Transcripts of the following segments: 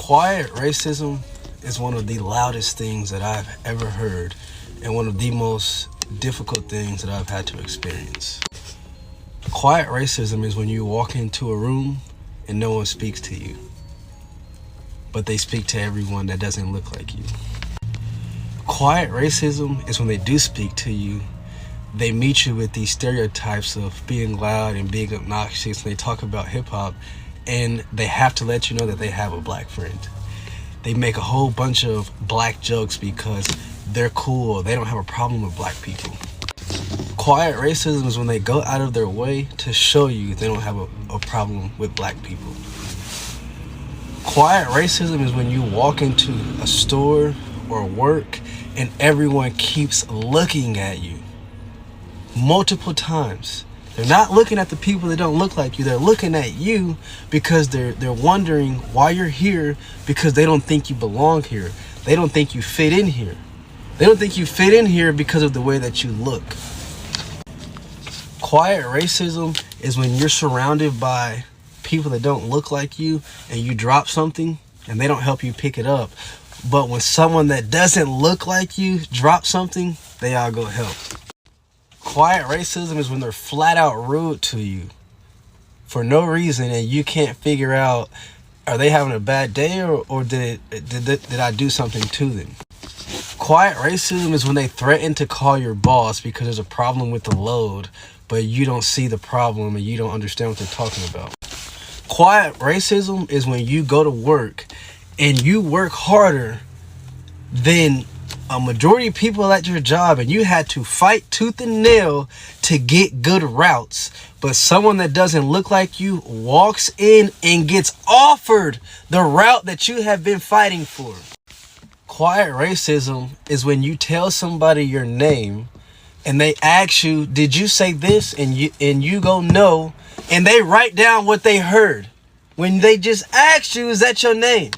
Quiet racism is one of the loudest things that I've ever heard and one of the most difficult things that I've had to experience. Quiet racism is when you walk into a room and no one speaks to you, but they speak to everyone that doesn't look like you. Quiet racism is when they do speak to you, they meet you with these stereotypes of being loud and being obnoxious, and they talk about hip-hop, and they have to let you know that they have a black friend. They make a whole bunch of black jokes because they're cool, they don't have a problem with black people. Quiet racism is when they go out of their way to show you they don't have a problem with black people. Quiet racism is when you walk into a store or work and everyone keeps looking at you multiple times. They're not looking at the people that don't look like you. They're looking at you because they're wondering why you're here, because they don't think you belong here. They don't think you fit in here. They don't think you fit in here because of the way that you look. Quiet racism is when you're surrounded by people that don't look like you and you drop something and they don't help you pick it up. But when someone that doesn't look like you drops something, they all go help. Quiet racism is when they're flat out rude to you for no reason and you can't figure out, are they having a bad day or did I do something to them? Quiet racism is when they threaten to call your boss because there's a problem with the load, but you don't see the problem and you don't understand what they're talking about. Quiet racism is when you go to work and you work harder than a majority of people at your job and you had to fight tooth and nail to get good routes, but someone that doesn't look like you walks in and gets offered the route that you have been fighting for. Quiet racism is when you tell somebody your name and they ask you, did you say this? And you go no, and they write down what they heard when they just asked you, is that your name?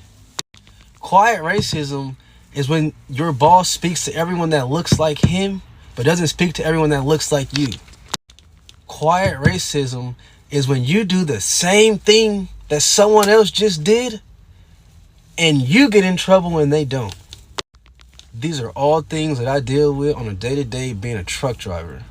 Quiet racism is when your boss speaks to everyone that looks like him, but doesn't speak to everyone that looks like you. Quiet racism is when you do the same thing that someone else just did, and you get in trouble when they don't. These are all things that I deal with on a day-to-day being a truck driver.